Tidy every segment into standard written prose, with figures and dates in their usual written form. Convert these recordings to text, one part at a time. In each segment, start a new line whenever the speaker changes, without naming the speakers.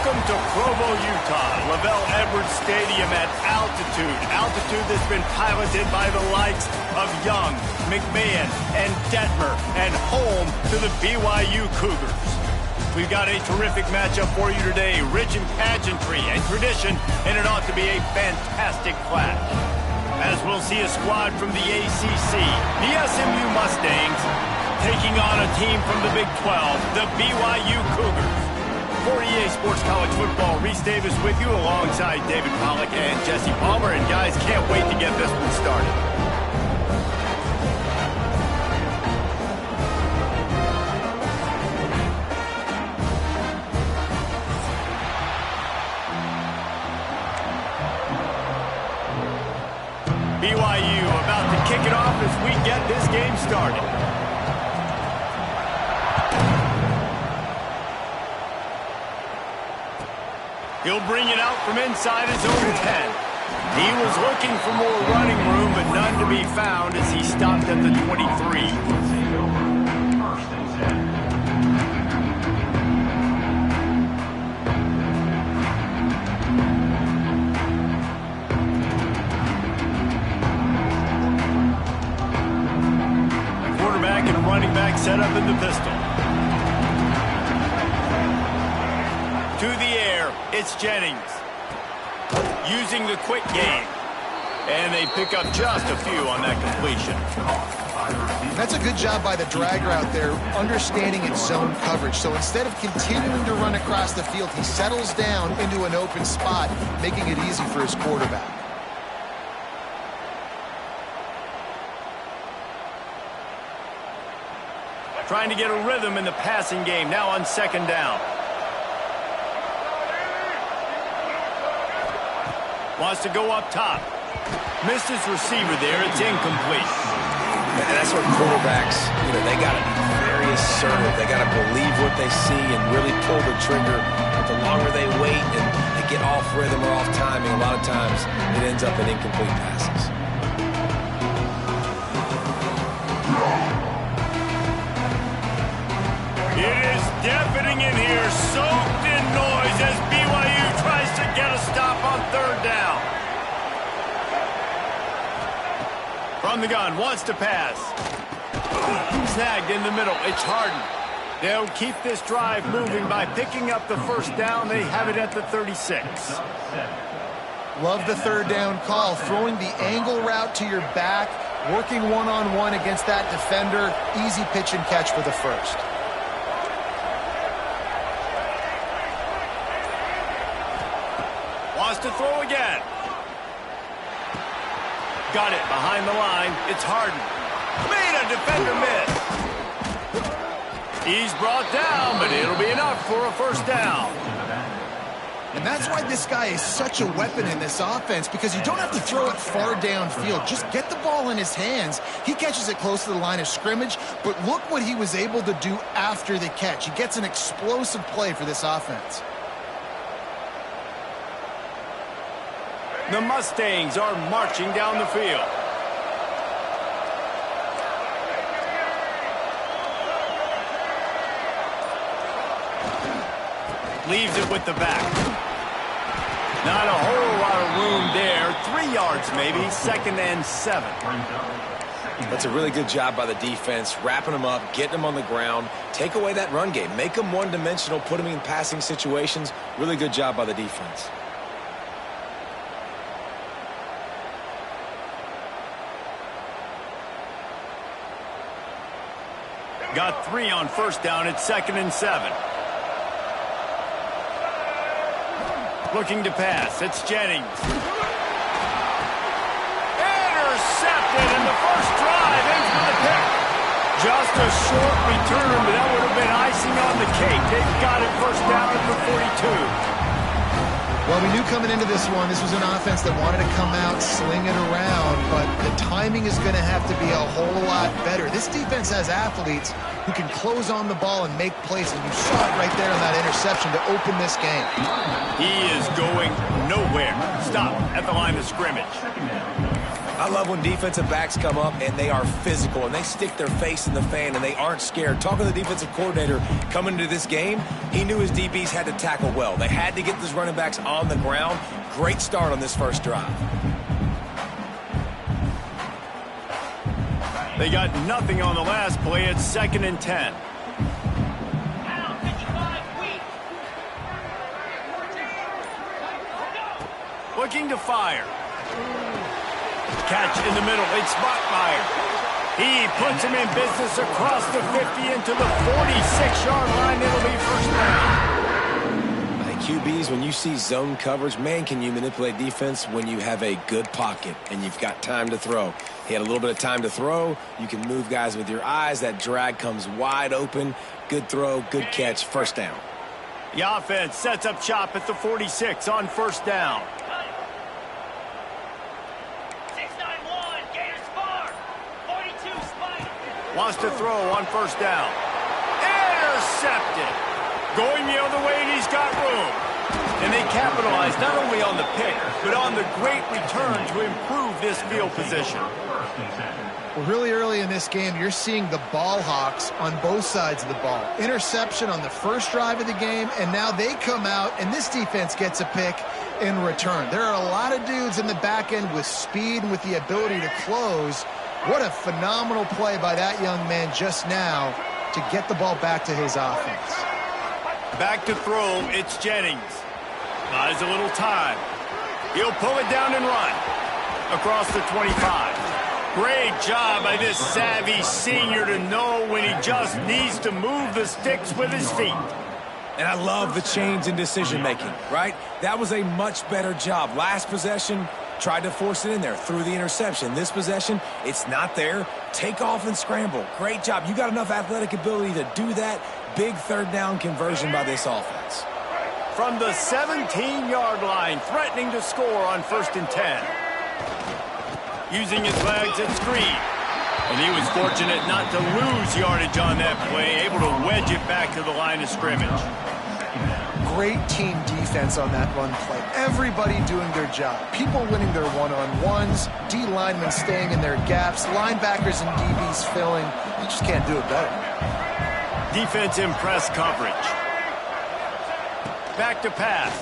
Welcome to Provo, Utah, Lavelle Edwards Stadium at altitude. Altitude that's been piloted by the likes of Young, McMahon, and Detmer, and home to the BYU Cougars. We've got a terrific matchup for you today, rich in pageantry and tradition, and it ought to be a fantastic clash. As we'll see a squad from the ACC, the SMU Mustangs, taking on a team from the Big 12, the BYU Cougars. For EA Sports College Football, Reese Davis with you alongside David Pollack and Jesse Palmer. And guys, can't wait to get this one started. BYU about to kick it off as we get this game started. He'll bring it out from inside his own 10. He was looking for more running room, but none to be found as he stopped at the 23. Quarterback and running back set up in the pistol. To the air, it's Jennings. Using the quick game. And they pick up just a few on that completion.
That's a good job by the drag route there, understanding its zone coverage. So instead of continuing to run across the field, he settles down into an open spot, making it easy for his quarterback.
Trying to get a rhythm in the passing game, now on second down. Wants to go up top. Missed his receiver there. It's incomplete.
And that's where quarterbacks, they got to be very assertive. They got to believe what they see and really pull the trigger. But the longer they wait and they get off rhythm or off timing, a lot of times it ends up in incomplete passes.
It is deafening in here, soaked in noise as BYU tries to get a stop on third down. From the gun, wants to pass. Snagged in the middle, it's Harden. They'll keep this drive moving by picking up the first down. They have it at the 36.
Love the third down call, throwing the angle route to your back, working one-on-one against that defender. Easy pitch and catch for the first.
Wants to throw again. Got it behind the line. It's Harden. Made a defender miss. He's brought down, but it'll be enough for a first down.
And that's why this guy is such a weapon in this offense, because you don't have to throw it far downfield. Just get the ball in his hands. He catches it close to the line of scrimmage, but look what he was able to do after the catch. He gets an explosive play for this offense.
The Mustangs are marching down the field. Leaves it with the back. Not a whole lot of room there. 3 yards maybe. Second and 7.
That's a really good job by the defense, wrapping them up, getting them on the ground. Take away that run game. Make them one-dimensional, put them in passing situations. Really good job by the defense.
Got 3 on first down. It's second and 7. Looking to pass. It's Jennings. Intercepted in the first drive. In for the pick. Just a short return, but that would have been icing on the cake. They've got it first down at the 42.
Well, we knew coming into this one, this was an offense that wanted to come out, sling it around, but the timing is going to have to be a whole lot better. This defense has athletes who can close on the ball and make plays, and you saw it right there on that interception to open this game.
He is going nowhere. Stop at the line of scrimmage.
I love when defensive backs come up and they are physical and they stick their face in the fan and they aren't scared. Talking to the defensive coordinator coming into this game, he knew his DBs had to tackle well. They had to get those running backs on the ground. Great start on this first drive.
They got nothing on the last play. It's 2nd and 10. Looking to fire. Catch in the middle. It's Bachmeier. He puts him in business across the 50 into the 46-yard line. It'll be first down.
QBs, when you see zone coverage, man, can you manipulate defense when you have a good pocket and you've got time to throw. He had a little bit of time to throw. You can move guys with your eyes. That drag comes wide open. Good throw, good catch, first down.
The offense sets up shop at the 46 on first down.
691, Gators far. 42 spike.
Wants to throw on first down. Intercepted. Going the other way, and he's got room. And they capitalize not only on the pick, but on the great return to improve this field position.
Well, really early in this game, you're seeing the ball hawks on both sides of the ball. Interception on the first drive of the game, and now they come out, and this defense gets a pick in return. There are a lot of dudes in the back end with speed and with the ability to close. What a phenomenal play by that young man just now to get the ball back to his offense.
Back to throw, it's Jennings. Buys a little time. He'll pull it down and run. Across the 25. Great job by this savvy senior to know when he just needs to move the sticks with his feet.
And I love the change in decision-making, right? That was a much better job. Last possession, tried to force it in there, threw the interception. This possession, it's not there. Take off and scramble. Great job. You got enough athletic ability to do that. Big third down conversion by this offense.
From the 17-yard line, threatening to score on 1st and 10. Using his legs at screen. And he was fortunate not to lose yardage on that play, able to wedge it back to the line of scrimmage.
Great team defense on that run play. Everybody doing their job. People winning their one-on-ones, D linemen staying in their gaps, linebackers and DBs filling. You just can't do it better.
Defense in press coverage. Back to pass.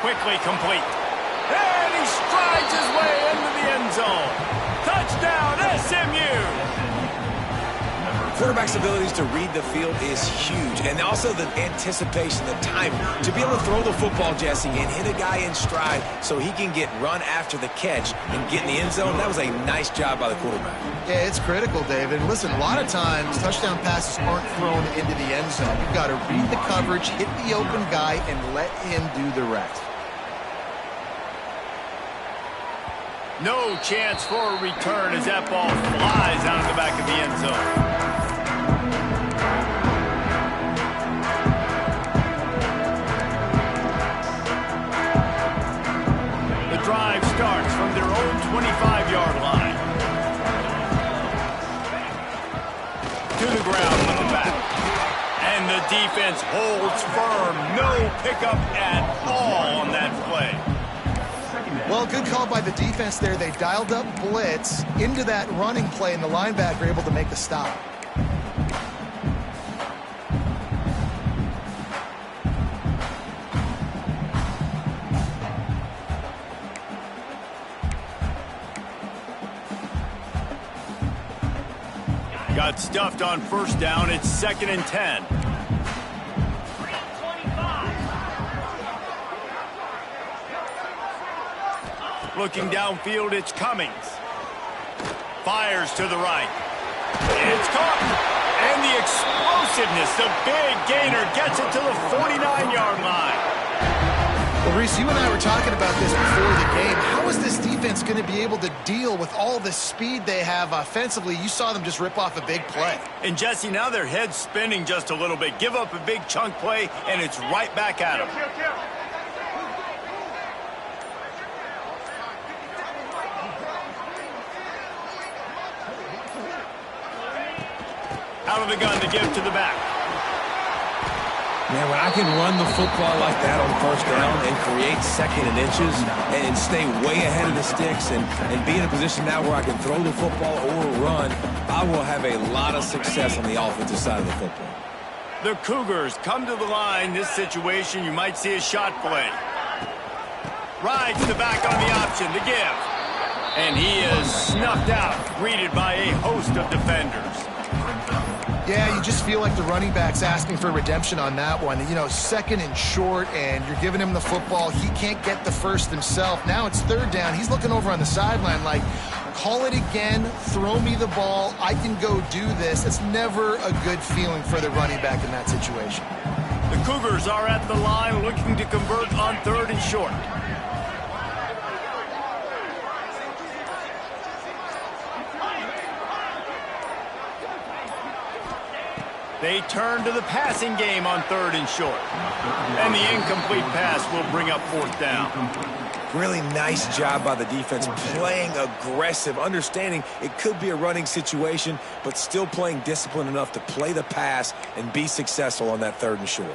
Quickly complete. And he strides his way into the end zone. Touchdown, SMU!
Quarterback's abilities to read the field is huge. And also the anticipation, the timing. To be able to throw the football, Jesse, and hit a guy in stride so he can get run after the catch and get in the end zone, that was a nice job by the quarterback.
Yeah, it's critical, David. Listen, a lot of times touchdown passes aren't thrown into the end zone. You've got to read the coverage, hit the open guy, and let him do the rest.
No chance for a return as that ball flies out of the back of the end zone. The drive starts from their own 25-yard line. To the ground with the back. And the defense holds firm. No pickup at all on that play.
Well, good call by the defense there. They dialed up blitz into that running play, and the linebacker able to make the stop.
Got stuffed on first down. It's 2nd and 10. Looking downfield, it's Cummings. Fires to the right. It's caught. And the explosiveness, the big gainer gets it to the 49-yard line.
Well, Reese, you and I were talking about this before the game. How is this defense going to be able to deal with all the speed they have offensively? You saw them just rip off a big play.
And, Jesse, now their head's spinning just a little bit. Give up a big chunk play, and it's right back at them. Out of the gun to give to the back.
Man, when I can run the football like that on first down and create second and inches and stay way ahead of the sticks and be in a position now where I can throw the football or run, I will have a lot of success on the offensive side of the football.
The Cougars come to the line. This situation, you might see a shot play. Rides the back on the option to give. And he is snuffed out, greeted by a host of defenders.
Yeah, you just feel like the running back's asking for redemption on that one. You know, second and short, and you're giving him the football. He can't get the first himself. Now it's third down. He's looking over on the sideline like, call it again, throw me the ball, I can go do this. It's never a good feeling for the running back in that situation.
The Cougars are at the line looking to convert on third and short. They turn to the passing game on third and short. And the incomplete pass will bring up fourth down.
Really nice job by the defense, playing aggressive, understanding it could be a running situation, but still playing disciplined enough to play the pass and be successful on that third and short.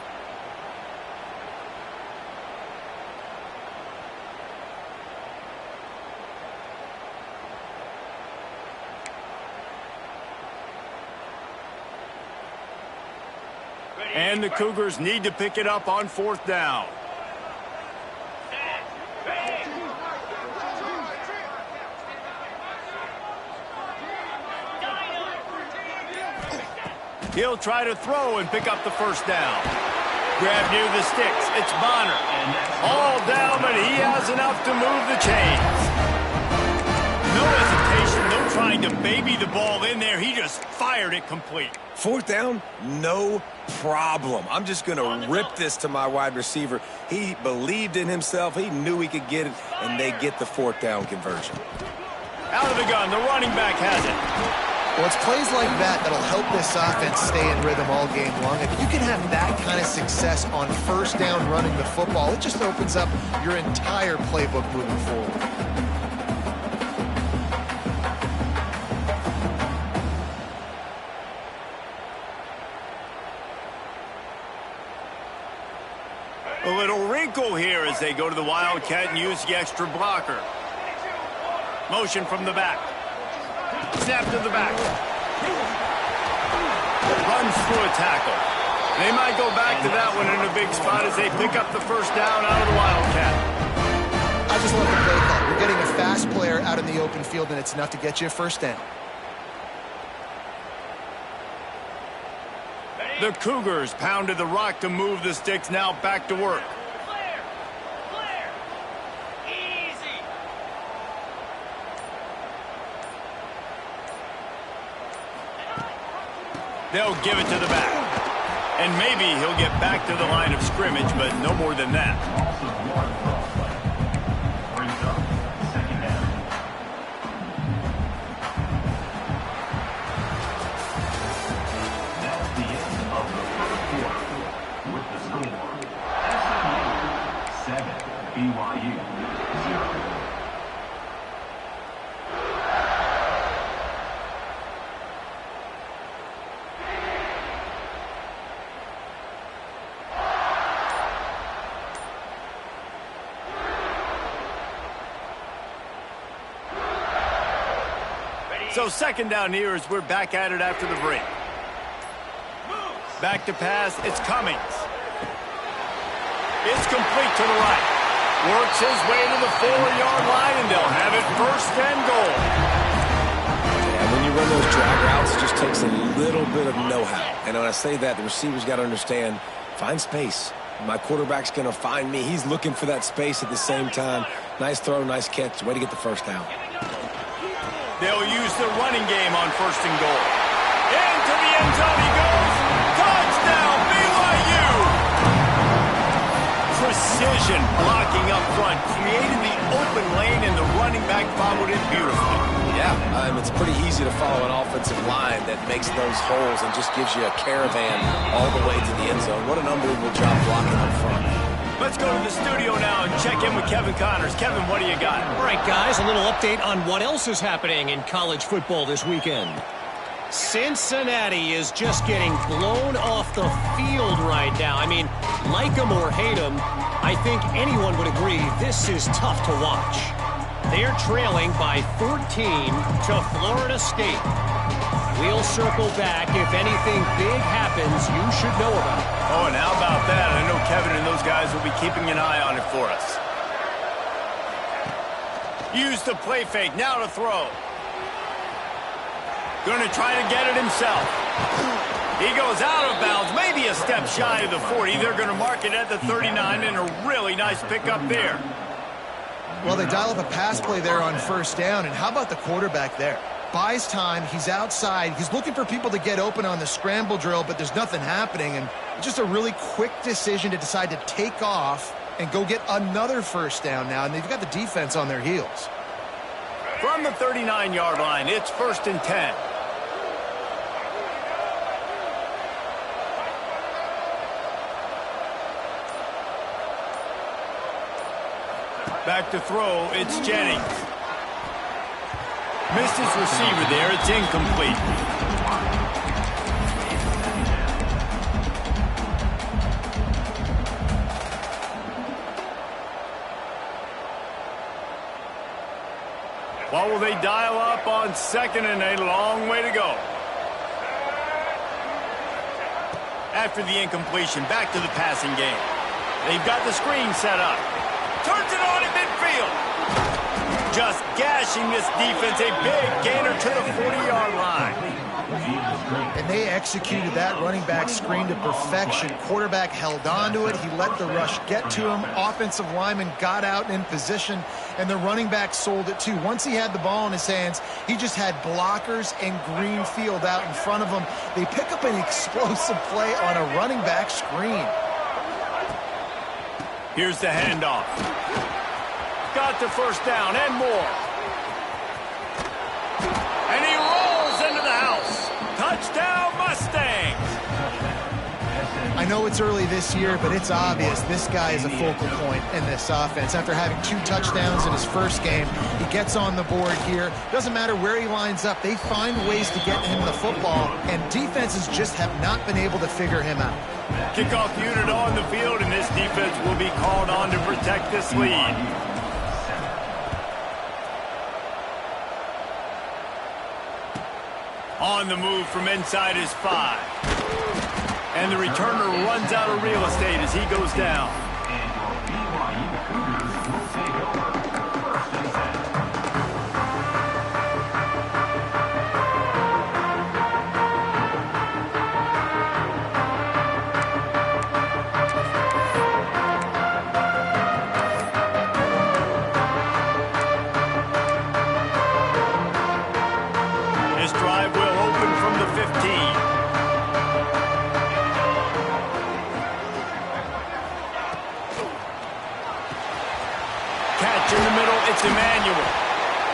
And the Cougars need to pick it up on fourth down. He'll try to throw and pick up the first down. Grab near the sticks. It's Bonner. All down, but he has enough to move the chains. No hesitation, no trying to baby the ball in there. He just fired it complete.
Fourth down, no problem. I'm just going to rip this to my wide receiver. He believed in himself. He knew he could get it, and they get the fourth down conversion.
Out of the gun, the running back has it.
Well, it's plays like that that'll help this offense stay in rhythm all game long. If you can have that kind of success on first down running the football, it just opens up your entire playbook moving forward.
A little wrinkle here as they go to the Wildcat and use the extra blocker. Motion from the back. Snap to the back. Runs through a tackle. They might go back to that one in a big spot as they pick up the first down out of the Wildcat.
I just love the play call. You're getting a fast player out in the open field, and it's enough to get you a first down.
The Cougars pounded the rock to move the sticks, now back to work.
Clear. Clear. Easy.
They'll give it to the back. And maybe he'll get back to the line of scrimmage, but no more than that. So second down here as we're back at it after the break. Back to pass, it's Cummings. It's complete to the right. Works his way to the 4-yard line, and they'll have it first and goal.
And when you run those drag routes, it just takes a little bit of know-how. And when I say that, the receiver's got to understand, find space. My quarterback's going to find me. He's looking for that space at the same time. Nice throw, nice catch. Way to get the first down.
They'll use the running game on first and goal. Into the end zone he goes. Touchdown, BYU! Precision blocking up front. Created the open lane, and the running back followed it beautifully.
Yeah, it's pretty easy to follow an offensive line that makes those holes and just gives you a caravan all the way to the end zone. What an unbelievable job blocking up front.
Let's go to the studio now and check in with Kevin Connors. Kevin, what do you got?
All right, guys, a little update on what else is happening in college football this weekend. Cincinnati is just getting blown off the field right now. I mean, like them or hate them, I think anyone would agree this is tough to watch. They're trailing by 14 to Florida State. We'll circle back. If anything big happens, you should know about it.
Oh, and how about that? I know Kevin and those guys will be keeping an eye on it for us. Use the play fake. Now to throw. Going to try to get it himself. He goes out of bounds, maybe a step shy of the 40. They're going to mark it at the 39, and a really nice pickup there.
Well, they dial up a pass play there on first down, and how about the quarterback there? Buys time, he's outside, he's looking for people to get open on the scramble drill, but there's nothing happening, and just a really quick decision to decide to take off and go get another first down now, and they've got the defense on their heels.
From the 39-yard line, it's 1st and 10. Back to throw, it's Jennings. Missed his receiver there, it's incomplete. What will they dial up on 2nd and a long way to go? After the incompletion, back to the passing game. They've got the screen set up. Turns it on in midfield. Just gashing this defense. A big gainer to the 40-yard line.
And they executed that running back screen to perfection. Quarterback held on to it. He let the rush get to him. Offensive lineman got out in position, and the running back sold it too. Once he had the ball in his hands, he just had blockers and green field out in front of him. They pick up an explosive play on a running back screen.
Here's the handoff. Got the first down and more. And he rolls into the house. Touchdown, Mustangs.
I know it's early this year, but it's obvious this guy is a focal point in this offense. After having 2 touchdowns in his first game, he gets on the board here. Doesn't matter where he lines up. They find ways to get him the football, and defenses just have not been able to figure him out.
Kickoff unit on the field, and this defense will be called on to protect this lead. On the move from inside his 5. And the returner runs out of real estate as he goes down. This drive will open from the 15. Catch in the middle, it's Emmanuel.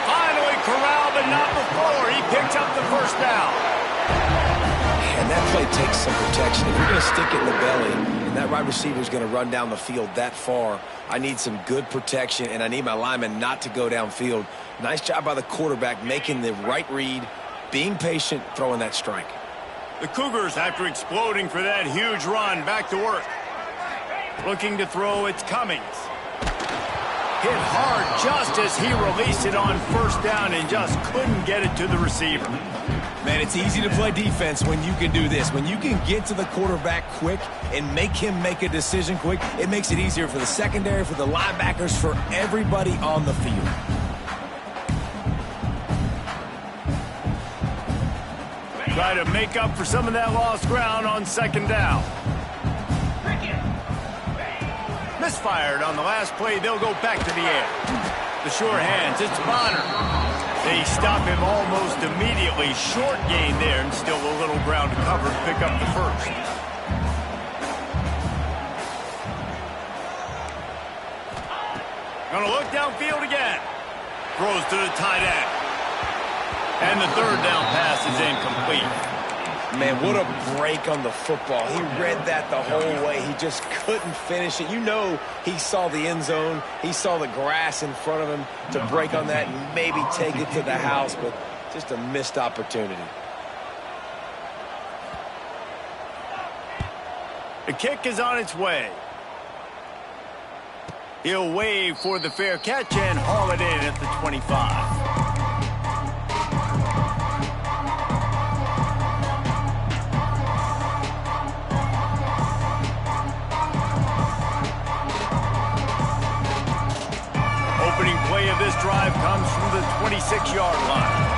Finally corralled, but not before. He picks up the first down.
And that play takes some protection. If you're going to stick it in the belly, and that wide receiver is going to run down the field that far, I need some good protection, and I need my lineman not to go downfield. Nice job by the quarterback making the right read, being patient, throwing that strike.
The Cougars, after exploding for that huge run, back to work. Looking to throw, it's Cummings. Hit hard just as he released it on first down and just couldn't get it to the receiver.
Man, it's easy to play defense when you can do this. When you can get to the quarterback quick and make him make a decision quick, it makes it easier for the secondary, for the linebackers, for everybody on the field.
Try to make up for some of that lost ground on 2nd down. Misfired on the last play. They'll go back to the air. The sure hands. It's Bonner. They stop him almost immediately. Short gain there, and still a little ground to cover to pick up the first. Gonna look downfield again. Throws to the tight end. And the 3rd down pass is incomplete.
Man, what a break on the football. He read that the whole way. He just couldn't finish it. You know he saw the end zone. He saw the grass in front of him to break on that and maybe take it to the house, but just a missed opportunity.
The kick is on its way. He'll wave for the fair catch and haul it in at the 25. Opening play of this drive comes from the 26-yard line.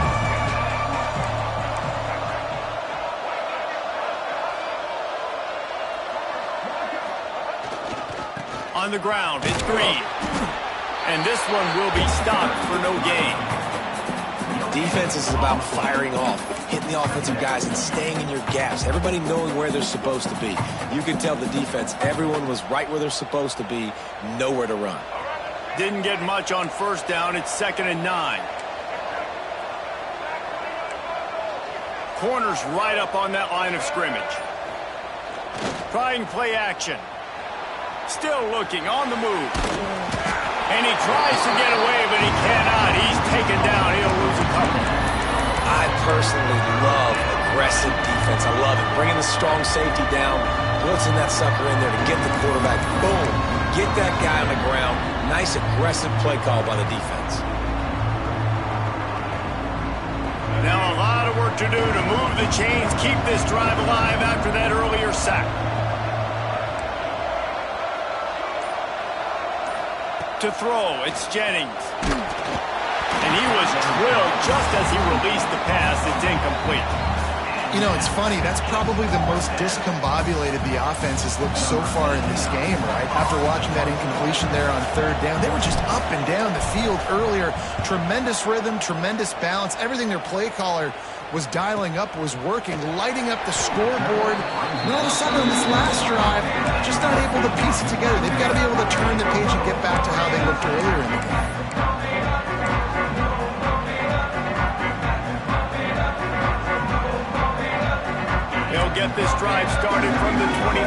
On the ground, it's Green. And this one will be stopped for no gain.
Defense is about firing off, hitting the offensive guys and staying in your gaps. Everybody knowing where they're supposed to be. You can tell the defense, everyone was right where they're supposed to be, nowhere to run.
Didn't get much on first down. It's 2nd and 9. Corners right up on that line of scrimmage. Trying play action. Still looking, on the move. And he tries to get away, but he cannot. He's taken down. He'll lose a couple.
I personally love aggressive defense. I love it. Bringing the strong safety down, blitzing that sucker in there to get the quarterback. Boom. Get that guy on the ground. Nice aggressive play call by the defense.
Now a lot of work to do to move the chains, keep this drive alive after that earlier sack. To throw, it's Jennings. And he was drilled just as he released the pass. It's incomplete.
You know, it's funny. That's probably the most discombobulated the offense has looked so far in this game, right? After watching that incompletion there on 3rd down, they were just up and down the field earlier. Tremendous rhythm, tremendous balance. Everything their play caller was dialing up was working, lighting up the scoreboard. And all of a sudden on this last drive, just not able to piece it together. They've got to be able to turn the page and get back to how they looked earlier in the game.
He'll get this drive started from the 29.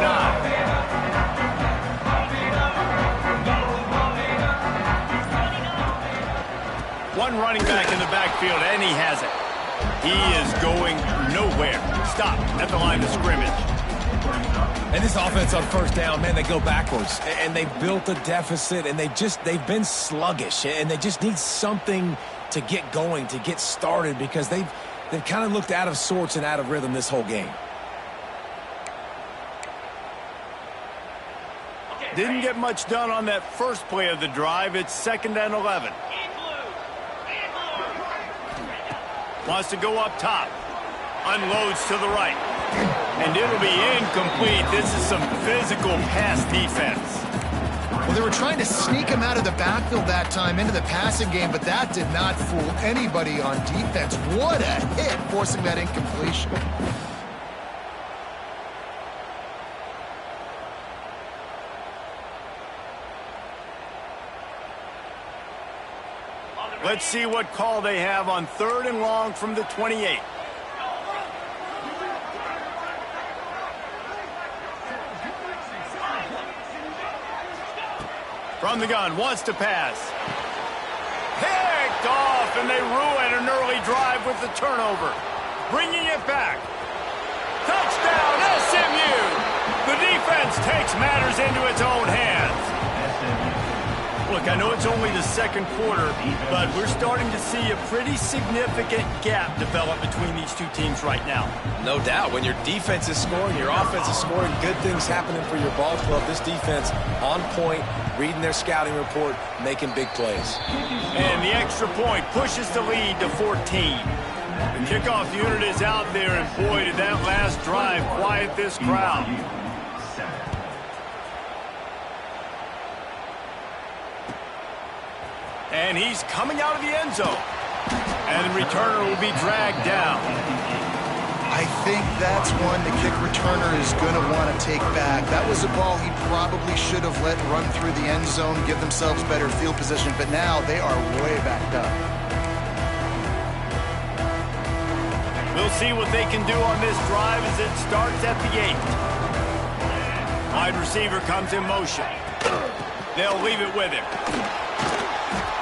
One running back in the backfield, and he has it. He is going nowhere. Stop at the line of scrimmage.
And this offense on first down, man, they go backwards. And they built a deficit, and they've been sluggish. And they just need something to get going, to get started, because they've kind of looked out of sorts and out of rhythm this whole game.
Didn't get much done on that first play of the drive. It's 2nd and 11. Wants to go up top. Unloads to the right. And it'll be incomplete. This is some physical pass defense.
Well, they were trying to sneak him out of the backfield that time into the passing game, but that did not fool anybody on defense. What a hit, forcing that incompletion.
Let's see what call they have on 3rd and long from the 28. From the gun, wants to pass. Picked off, and they ruin an early drive with the turnover. Bringing it back. Touchdown, SMU! The defense takes matters into its own hands. Look, I know it's only the 2nd quarter, but we're starting to see a pretty significant gap develop between these two teams right now.
No doubt. When your defense is scoring, your offense is scoring, good things happening for your ball club. This defense on point, reading their scouting report, making big plays.
And the extra point pushes the lead to 14. The kickoff unit is out there, and boy, did that last drive quiet this crowd. And he's coming out of the end zone. And the returner will be dragged down.
I think that's one the kick returner is going to want to take back. That was a ball he probably should have let run through the end zone, give themselves better field position, but now they are way backed up.
We'll see what they can do on this drive as it starts at the 8. Wide receiver comes in motion. They'll leave it with him.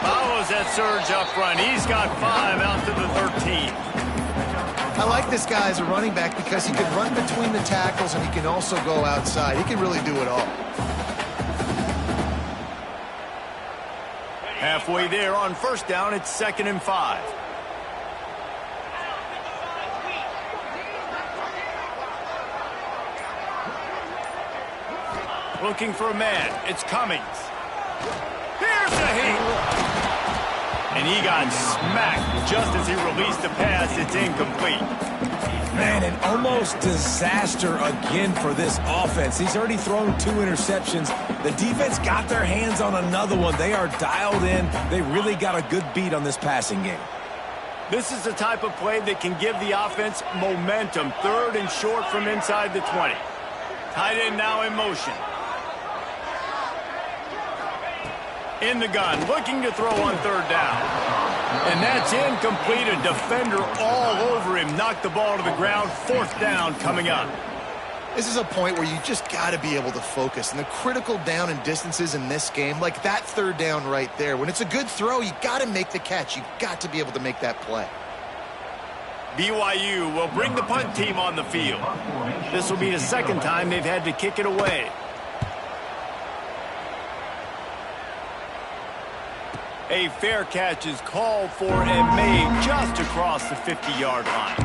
Follows that surge up front. He's got 5 out to the 13.
I like this guy as a running back because he can run between the tackles and he can also go outside. He can really do it all.
Halfway there on first down, it's 2nd and 5. Looking for a man. It's Cummings. Here's the heat. And he got smacked just as he released the pass. It's incomplete.
Man, an almost disaster again for this offense. He's already thrown 2 interceptions. The defense got their hands on another one. They are dialed in. They really got a good beat on this passing game.
This is the type of play that can give the offense momentum. 3rd and short from inside the 20. Tight end now in motion. In the gun, looking to throw on 3rd down. And that's incomplete. A defender all over him. Knocked the ball to the ground. 4th down coming up.
This is a point where you just got to be able to focus. And the critical down and distances in this game, like that 3rd down right there, when it's a good throw, you got to make the catch. You got to be able to make that play.
BYU will bring the punt team on the field. This will be the 2nd time they've had to kick it away. A fair catch is called for and made just across the 50-yard line.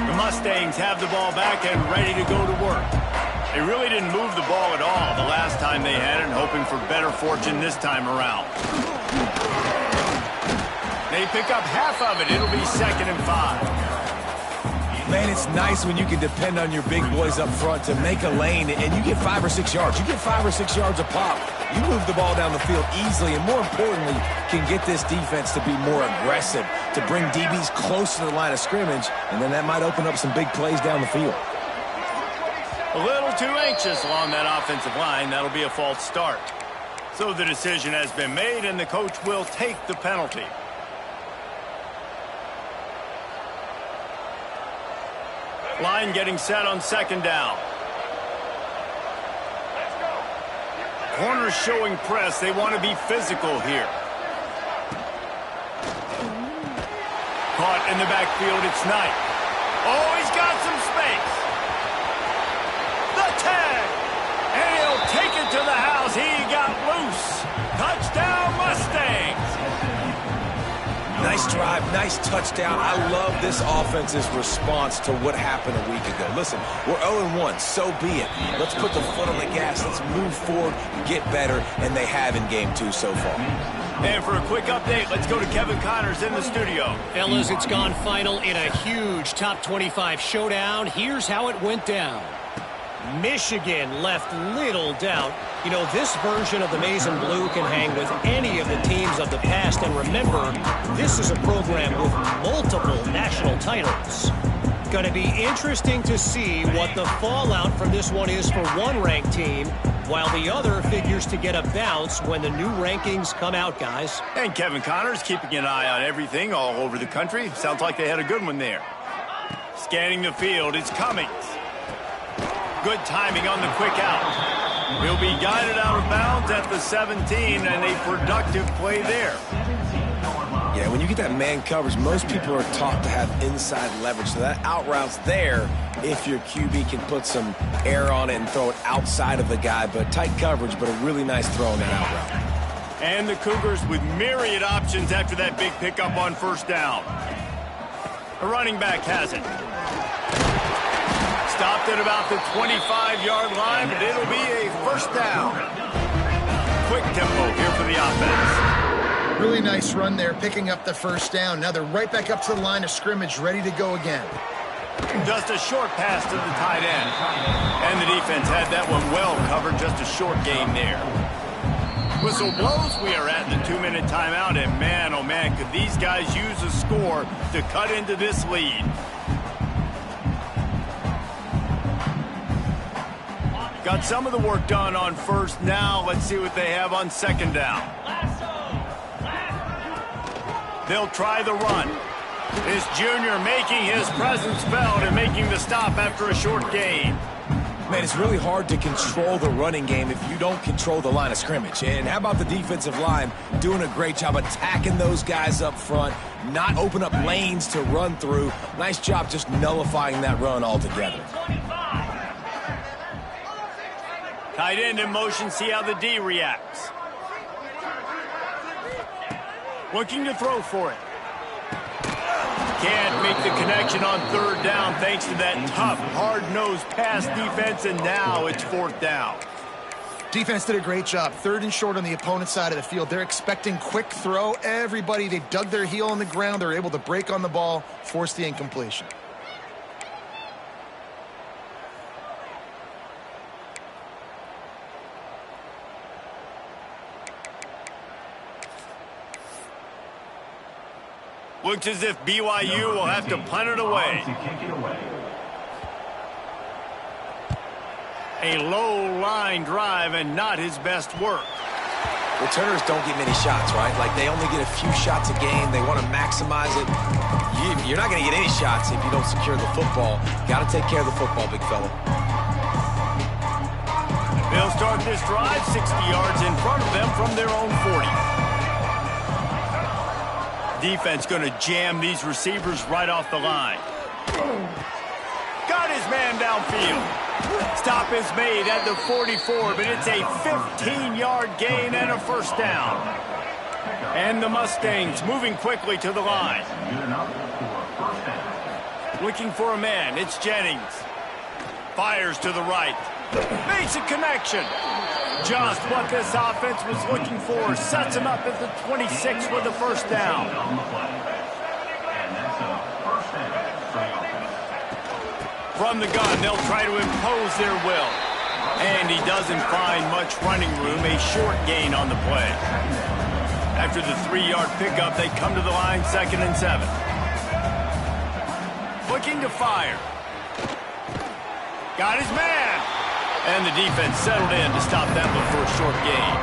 The Mustangs have the ball back and ready to go to work. They really didn't move the ball at all the last time they had it, hoping for better fortune this time around. They pick up half of it. It'll be 2nd and 5.
Man, it's nice when you can depend on your big boys up front to make a lane, and you get 5 or 6 yards. You get 5 or 6 yards a pop. You move the ball down the field easily, and more importantly, can get this defense to be more aggressive, to bring DBs close to the line of scrimmage, and then that might open up some big plays down the field.
A little too anxious along that offensive line. That'll be a false start. So the decision has been made, and the coach will take the penalty. Line getting set on 2nd down. Corners showing press. They want to be physical here. Caught in the backfield. It's Knight. Oh, he's got some space. The tag. And he'll take it to the house. He got loose. Touchdown, Mustangs.
Nice drive, nice touchdown. I love this offense's response to what happened a week ago. Listen, we're 0-1, so be it. Let's put the foot on the gas. Let's move forward, get better, and they have in Game 2 so far.
And for a quick update, let's go to Kevin Connors in the studio.
Fellas, it's gone final in a huge top 25 showdown. Here's how it went down. Michigan left little doubt. You know, this version of the Maize and Blue can hang with any of the teams of the past. And remember, this is a program with multiple national titles. Going to be interesting to see what the fallout from this one is for one ranked team, while the other figures to get a bounce when the new rankings come out, guys.
And Kevin Connors keeping an eye on everything all over the country. Sounds like they had a good one there. Scanning the field, it's Cummings. Good timing on the quick out. He'll be guided out of bounds at the 17, and a productive play there.
Yeah, when you get that man coverage, most people are taught to have inside leverage. So that out route's there if your QB can put some air on it and throw it outside of the guy. But tight coverage, but a really nice throw on that out route.
And the Cougars with myriad options after that big pickup on 1st down. The running back has it. Stopped at about the 25-yard line, but it'll be a 1st down. Quick tempo here for the offense.
Really nice run there, picking up the 1st down. Now they're right back up to the line of scrimmage, ready to go again.
Just a short pass to the tight end. And the defense had that one well covered, just a short gain there. Whistle blows, we are at the 2-minute timeout, and man, oh man, could these guys use a score to cut into this lead. Got some of the work done on 1st. Now let's see what they have on 2nd down. They'll try the run. This junior making his presence felt and making the stop after a short gain.
Man, it's really hard to control the running game if you don't control the line of scrimmage. And how about the defensive line doing a great job attacking those guys up front, not open up lanes to run through. Nice job just nullifying that run altogether.
Tight end in motion, see how the D reacts. Looking to throw for it. Can't make the connection on third down thanks to that tough, hard-nosed pass defense, and now it's fourth down.
Defense did a great job. Third and short on the opponent's side of the field. They're expecting quick throw. Everybody, they dug their heel on the ground. They're able to break on the ball, force the incompletion.
Looks as if BYU will have to punt it away. A low line drive and not his best work.
Returners don't get many shots, right? Like, they only get a few shots a game. They want to maximize it. You're not going to get any shots if you don't secure the football. Got to take care of the football, big fella.
They'll start this drive 60 yards in front of them from their own 40. Defense going to jam these receivers right off the line. Got his man downfield. Stop is made at the 44, but it's a 15-yard gain and a first down. And the Mustangs moving quickly to the line. Looking for a man. It's Jennings. Fires to the right. Makes a connection. Just what this offense was looking for. Sets him up at the 26 with the first down. From the gun, they'll try to impose their will. And he doesn't find much running room. A short gain on the play. After the 3-yard pickup, they come to the line 2nd and 7. Looking to fire. Got his man. And the defense settled in to stop that one for a short gain.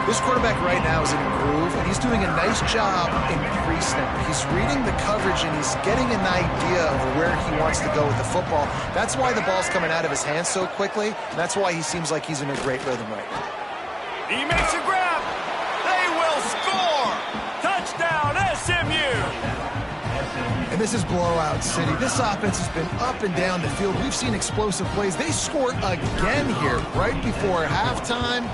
This quarterback right now is in a groove, and he's doing a nice job in pre-snap. He's reading the coverage, and he's getting an idea of where he wants to go with the football. That's why the ball's coming out of his hands so quickly, and that's why he seems like he's in a great rhythm right now.
He makes a grab. They will score. Touchdown, SMU.
And this is blowout city. This offense has been up and down the field. We've seen explosive plays. They score again here right before halftime.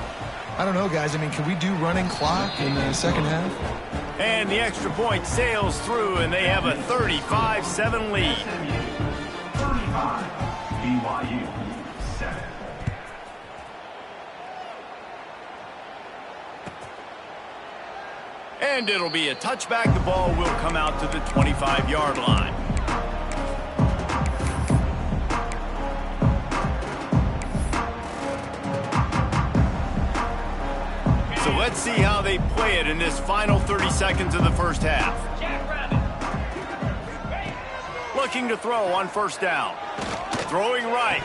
I don't know, guys. I mean, can we do running clock in the second half?
And the extra point sails through, and they have a 35-7 lead.
35, BYU 7.
And it'll be a touchback. The ball will come out to the 25-yard line. So let's see how they play it in this final 30 seconds of the first half. Looking to throw on first down. Throwing right.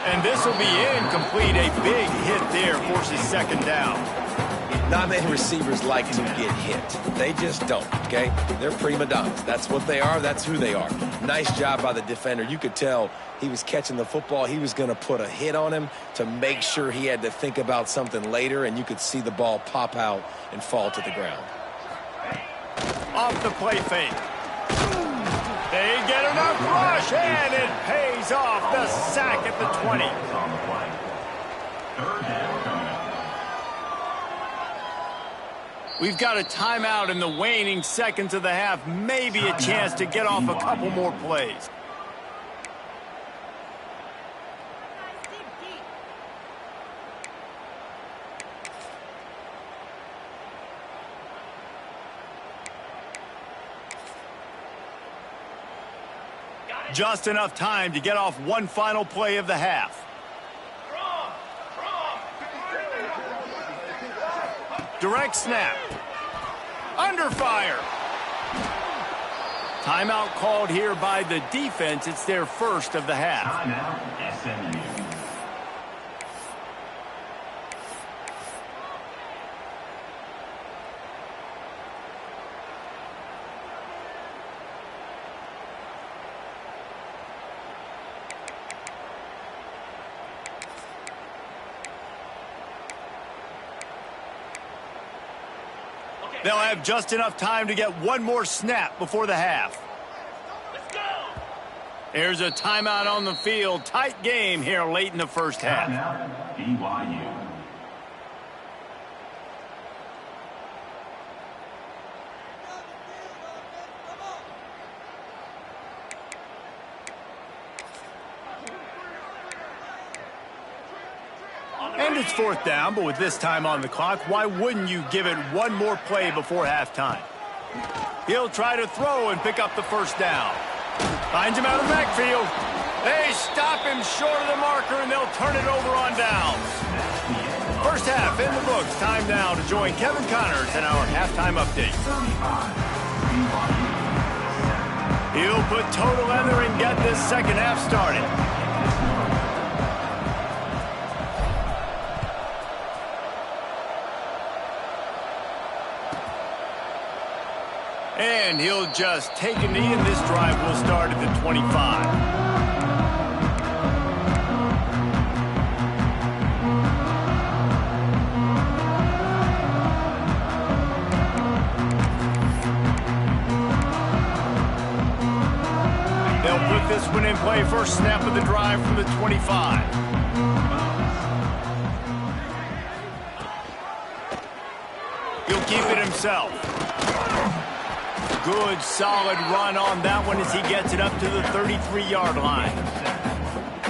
And this will be incomplete. A big hit there forces second down.
Not many receivers like to get hit. They just don't, okay? They're prima donnas. That's what they are. That's who they are. Nice job by the defender. You could tell he was catching the football. He was going to put a hit on him to make sure he had to think about something later, and you could see the ball pop out and fall to the ground.
Off the play fake. They get enough rush, and it pays off. The sack at the 20. We've got a timeout in the waning seconds of the half. Maybe a chance to get off a couple more plays. Just enough time to get off one final play of the half. Direct snap. Under fire. Timeout called here by the defense. It's their first of the half.
Timeout, SMU.
They'll have just enough time to get one more snap before the half.
Let's go.
Here's a timeout on the field. Tight game here late in the first half.
Timeout, BYU.
And it's fourth down, but with this time on the clock, why wouldn't you give it one more play before halftime? He'll try to throw and pick up the first down. Finds him out of the backfield. They stop him short of the marker, and they'll turn it over on downs. First half in the books. Time now to join Kevin Connors in our halftime update.
35, BYU.
He'll put toe to leather and get this second half started. And he'll just take a knee, and this drive will start at the 25. They'll put this one in play. First snap of the drive from the 25. He'll keep it himself. Good, solid run on that one as he gets it up to the 33-yard line.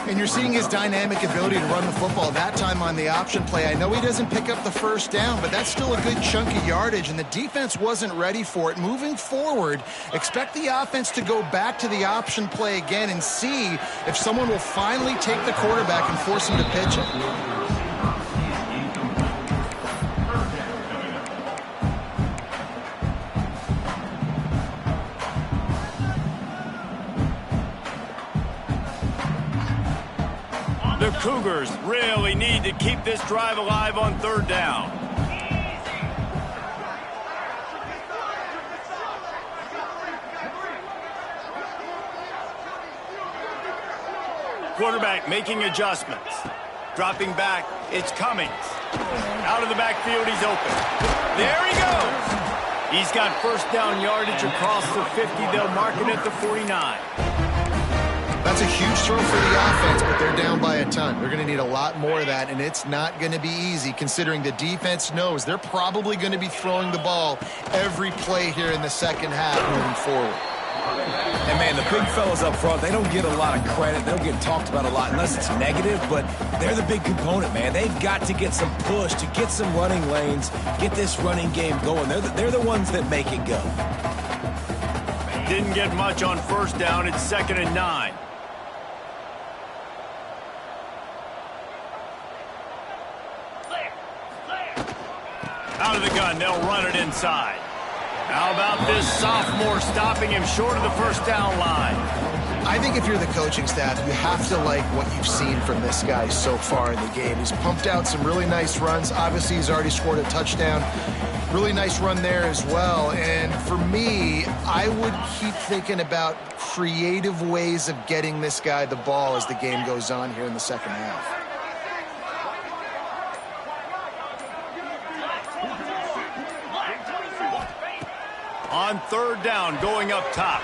And you're seeing his dynamic ability to run the football, that time on the option play. I know he doesn't pick up the first down, but that's still a good chunk of yardage, and the defense wasn't ready for it. Moving forward, expect the offense to go back to the option play again and see if someone will finally take the quarterback and force him to pitch it.
The Cougars really need to keep this drive alive on third down. Quarterback making adjustments. Dropping back, it's Cummings. Out of the backfield, he's open. There he goes. He's got first down yardage across the 50. They'll mark it at the 49.
That's a huge throw for the offense, but they're down by a ton. They're going to need a lot more of that, and it's not going to be easy considering the defense knows they're probably going to be throwing the ball every play here in the second half moving forward.
And, man, the big fellas up front, they don't get a lot of credit. They don't get talked about a lot unless it's negative, but they're the big component, man. They've got to get some push, to get some running lanes, get this running game going. They're the ones that make it go.
Didn't get much on first down. It's 2nd and 9. Out of the gun, they'll run it inside. How about this sophomore stopping him short of the first down line?
I think if you're the coaching staff, you have to like what you've seen from this guy so far in the game. He's pumped out some really nice runs. Obviously, he's already scored a touchdown. Really nice run there as well. And for me, I would keep thinking about creative ways of getting this guy the ball as the game goes on here in the second half.
On third down, going up top.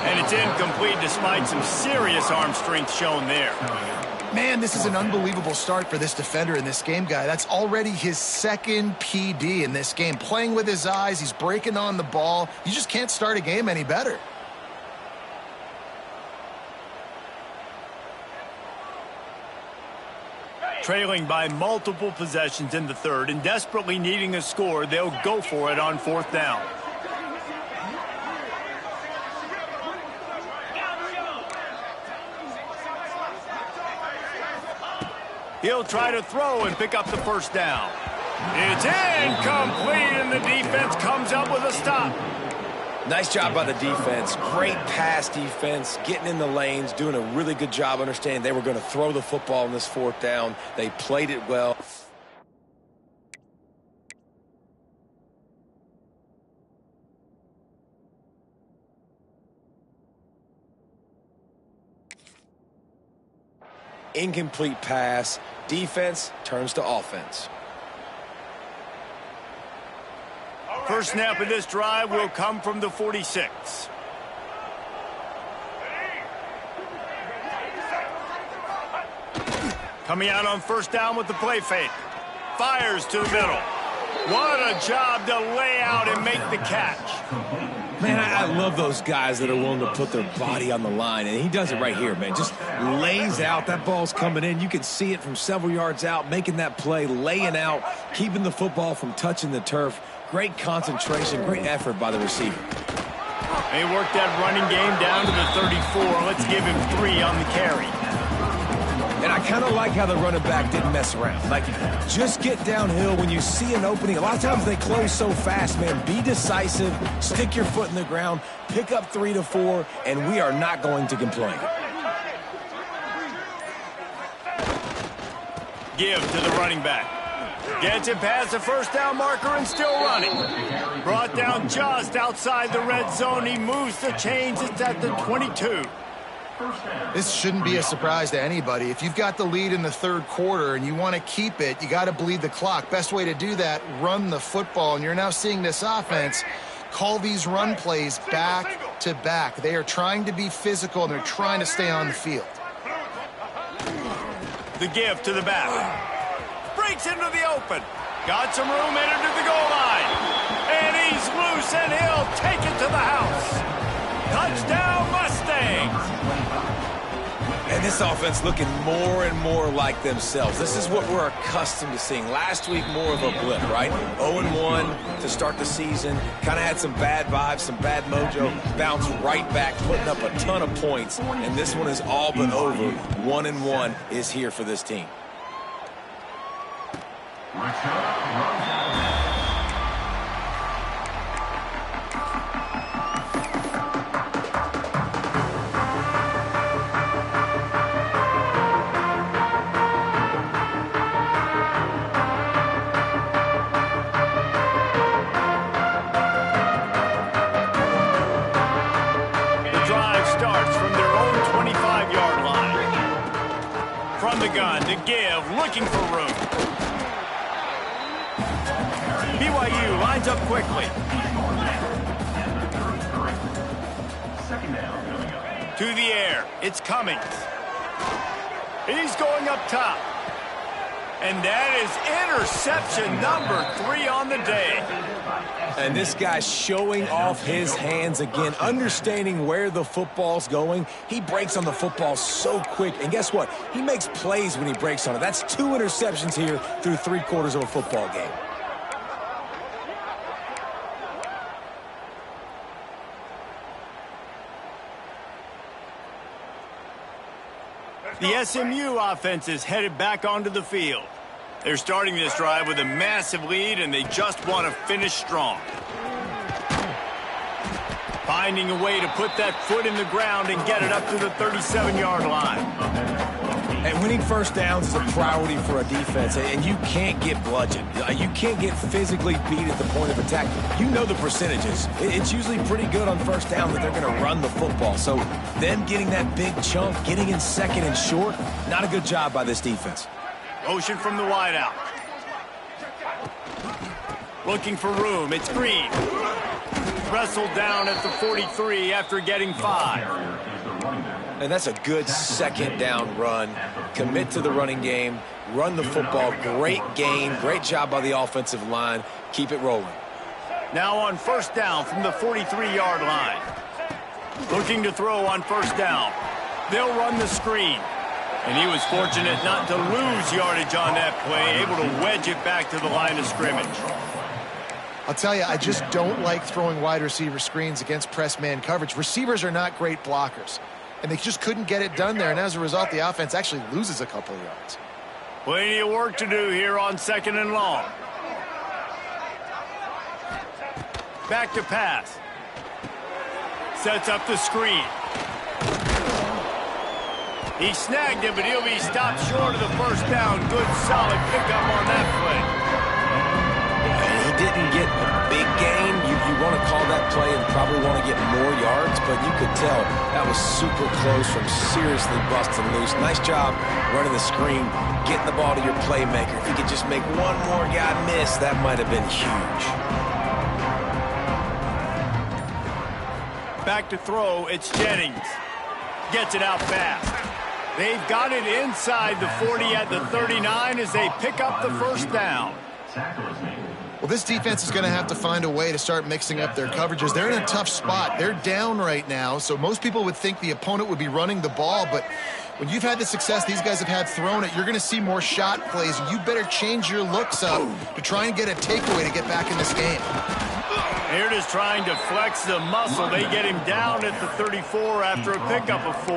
And it's incomplete despite some serious arm strength shown there.
Man, this is an unbelievable start for this defender in this game, guy. That's already his second PD in this game. Playing with his eyes, he's breaking on the ball. You just can't start a game any better.
Trailing by multiple possessions in the third and desperately needing a score, they'll go for it on fourth down. He'll try to throw and pick up the first down. It's incomplete, and the defense comes up with a stop.
Nice job by the defense. Great pass defense, getting in the lanes, doing a really good job understanding they were going to throw the football in this fourth down. They played it well. Incomplete pass. Defense turns to offense.
First snap of this drive will come from the 46. Coming out on first down with the play fake. Fires to the middle. What a job to lay out and make the catch.
Man, I love those guys that are willing to put their body on the line, and he does it right here, man. Just lays out. That ball's coming in. You can see it from several yards out, making that play, laying out, keeping the football from touching the turf. Great concentration, great effort by the receiver.
They worked that running game down to the 34. Let's give him 3 on the carry.
And I kind of like how the running back didn't mess around. Like, just get downhill when you see an opening. A lot of times they close so fast, man. Be decisive, stick your foot in the ground, pick up 3 to 4, and we are not going to complain.
Give to the running back. Gets it past the first down marker and still running. Brought down just outside the red zone. He moves the chains. It's at the 22.
This shouldn't be a surprise to anybody. If you've got the lead in the third quarter and you want to keep it, you got to bleed the clock. Best way to do that, run the football. And you're now seeing this offense call these run plays back to back. They are trying to be physical, and they're trying to stay on the field.
The give to the back. Breaks into the open. Got some room, entered to the goal line. And he's loose, and he'll take it to the house. Touchdown, Mustangs!
And this offense looking more and more like themselves. This is what we're accustomed to seeing. Last week, more of a blip, right? 0-1 to start the season. Kind of had some bad vibes, some bad mojo. Bounced right back, putting up a ton of points. And this one is all but over. 1-1 is here for this team.
To give, looking for room. BYU lines up quickly. To the air, it's Cummings. He's going up top. And that is interception number 3 on the day.
And this guy's showing off his hands again, understanding where the football's going. He breaks on the football so quick. And guess what? He makes plays when he breaks on it. That's 2 interceptions here through 3 quarters of a football game.
The SMU offense is headed back onto the field. They're starting this drive with a massive lead, and they just want to finish strong. Finding a way to put that foot in the ground and get it up to the 37-yard line.
And winning first downs is a priority for a defense, and you can't get bludgeoned. You can't get physically beat at the point of attack. You know the percentages. It's usually pretty good on first down that they're going to run the football. So them getting that big chunk, getting in second and short, not a good job by this defense.
Motion from the wideout. Looking for room. It's Green. Wrestled down at the 43 after getting 5.
And that's a good second down run. Commit to the running game. Run the football. Great gain. Great job by the offensive line. Keep it rolling.
Now on first down from the 43-yard line. Looking to throw on first down. They'll run the screen. And he was fortunate not to lose yardage on that play, able to wedge it back to the line of scrimmage.
I'll tell you, I just don't like throwing wide receiver screens against press man coverage. Receivers are not great blockers, and they just couldn't get it done there. And as a result, the offense actually loses a couple of yards.
Plenty of work to do here on 2nd and long. Back to pass. Sets up the screen. He snagged it, but he'll be stopped short of the first down. Good, solid pickup on that play.
He didn't get a big gain. You want to call that play and probably want to get more yards, but you could tell that was super close from seriously busting loose. Nice job running the screen, getting the ball to your playmaker. If you could just make one more guy miss, that might have been huge.
Back to throw, it's Jennings. Gets it out fast. They've got it inside the 40 at the 39 as they pick up the first down.
Well, this defense is going to have to find a way to start mixing up their coverages. They're in a tough spot. They're down right now, so most people would think the opponent would be running the ball, but when you've had the success these guys have had throwing it, you're going to see more shot plays. You better change your looks up to try and get a takeaway to get back in this game.
Here it is trying to flex the muscle. They get him down at the 34 after a pickup of 4.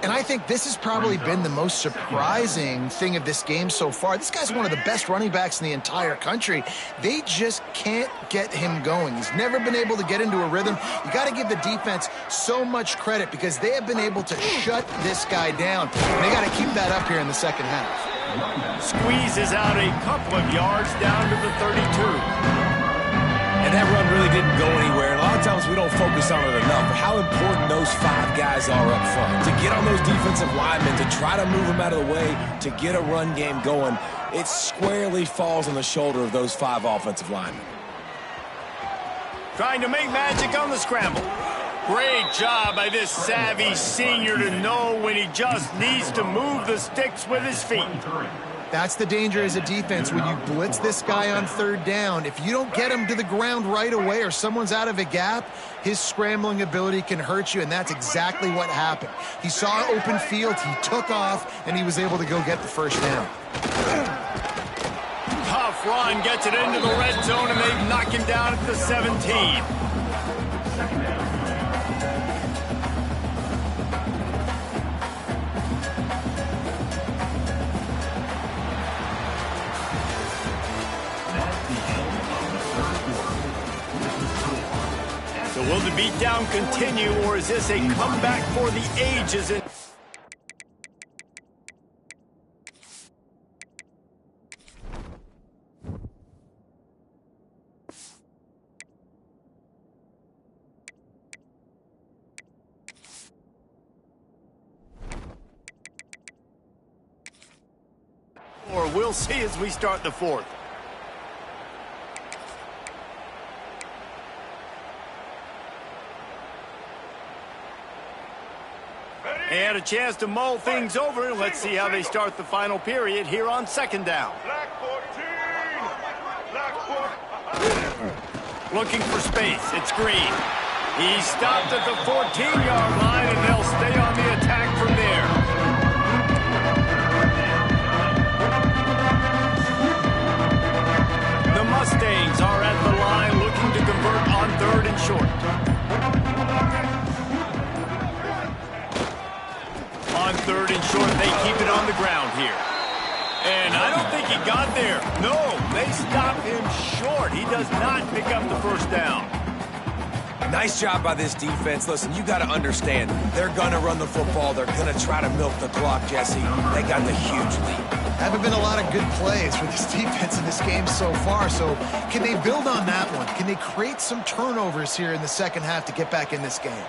And I think this has probably been the most surprising thing of this game so far. This guy's one of the best running backs in the entire country. They just can't get him going. He's never been able to get into a rhythm. You got to give the defense so much credit because they have been able to shut this guy down. And they got to keep that up here in the second half.
Squeezes out a couple of yards down to the 32.
And that run really didn't go anywhere. And a lot of times we don't focus on it enough, but how important those 5 guys are up front. To get on those defensive linemen, to try to move them out of the way, to get a run game going, it squarely falls on the shoulder of those 5 offensive linemen.
Trying to make magic on the scramble. Great job by this savvy senior to know when he just needs to move the sticks with his feet.
That's the danger as a defense when you blitz this guy on third down. If you don't get him to the ground right away or someone's out of a gap, his scrambling ability can hurt you, and that's exactly what happened. He saw open field, he took off, and he was able to go get the first down.
Tough run, gets it into the red zone, and they knock him down at the 17. So will the beatdown continue, or is this a comeback for the ages? Or we'll see as we start the fourth. And a chance to mull things over. Let's see how they start the final period here on second down. Looking for space. It's Green. He's stopped at the 14-yard line, and they'll stay on the attack from there. The Mustangs are at the line looking to convert on 3rd and short. On 3rd and short, they keep it on the ground here. And I don't think he got there. No, they stop him short. He does not pick up the first down.
Nice job by this defense. Listen, you got to understand, they're going to run the football. They're going to try to milk the clock, Jesse. They got the huge lead.
Haven't been a lot of good plays for this defense in this game so far, so can they build on that one? Can they create some turnovers here in the second half to get back in this game?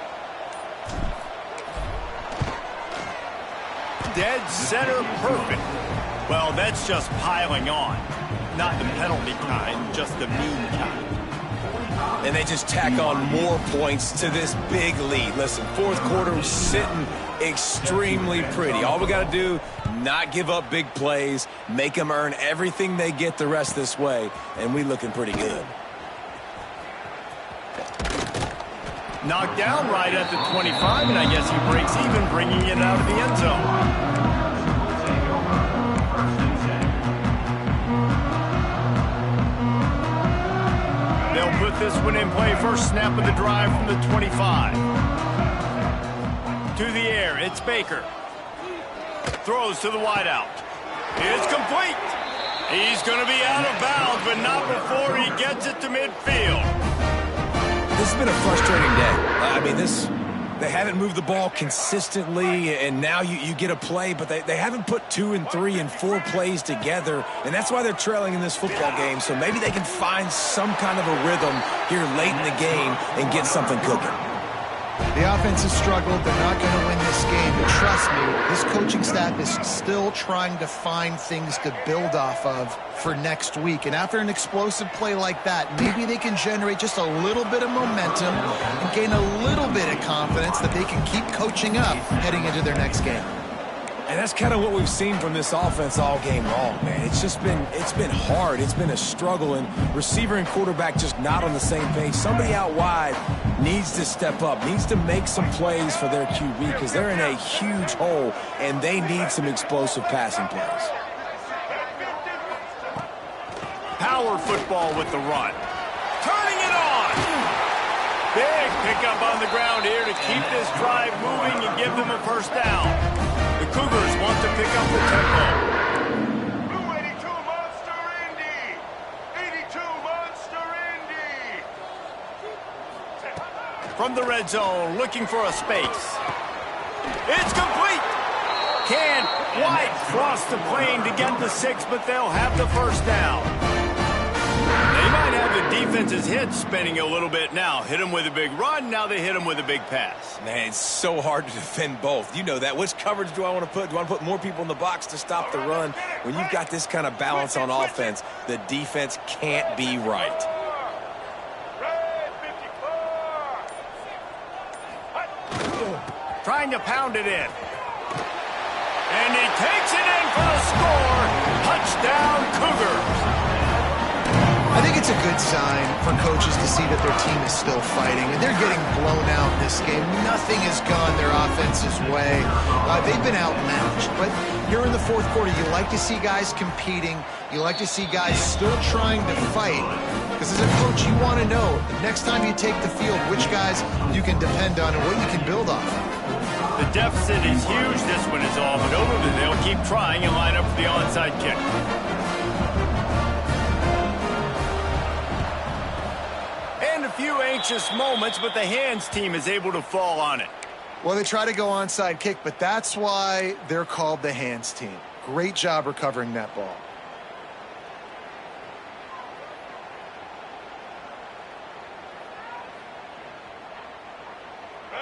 Dead center perfect. Well, that's just piling on. Not the penalty kind, just the mean kind.
And they just tack on more points to this big lead. Listen, fourth quarter sitting extremely pretty. All we got to do, not give up big plays, make them earn everything they get the rest this way, and we looking pretty good.
Knocked down right at the 25, and I guess he breaks even, bringing it out of the end zone. They'll put this one in play. First snap of the drive from the 25. To the air, it's Baker. Throws to the wideout. It's complete. He's going to be out of bounds, but not before he gets it to midfield.
This has been a frustrating day. They haven't moved the ball consistently, and now you get a play, but they haven't put 2 and 3 and 4 plays together, and that's why they're trailing in this football game. So maybe they can find some kind of a rhythm here late in the game and get something cooking.
The offense has struggled. They're not going to win this game, but trust me, this coaching staff is still trying to find things to build off of for next week. And after an explosive play like that, maybe they can generate just a little bit of momentum and gain a little bit of confidence that they can keep coaching up heading into their next game.
And that's kind of what we've seen from this offense all game long, man. It's been hard. It's been a struggle, and receiver and quarterback just not on the same page. Somebody out wide needs to step up, needs to make some plays for their QB because they're in a huge hole, and they need some explosive passing plays.
Power football with the run. Turning it on. Big pickup on the ground here to keep this drive moving and give them a first down. The Cougars want to pick up the tempo.
Blue 82 Monster Indy! 82 Monster Indy!
From the red zone, looking for a space. It's complete! Can White cross the plane to get the 6, but they'll have the first down. They might have the defense's head spinning a little bit now. Hit them with a big run, now they hit them with a big pass.
Man, it's so hard to defend both. You know that. Which coverage do I want to put? Do I want to put more people in the box to stop the run? When you've got this kind of balance on offense, the defense can't be right.
Red 54!
Trying to pound it in. And he takes it in for the score. Touchdown, Cougars.
I think it's a good sign for coaches to see that their team is still fighting, and they're getting blown out in this game. Nothing has gone their offense's way. They've been outmatched, but here in the fourth quarter, you like to see guys competing. You like to see guys still trying to fight, because as a coach, you want to know next time you take the field which guys you can depend on and what you can build off.
The deficit is huge. This one is all but over, but they'll keep trying and line up for the onside kick. And a few anxious moments, but the hands team is able to fall on it.
Well, they try to go onside kick, but that's why they're called the hands team. Great job recovering that ball.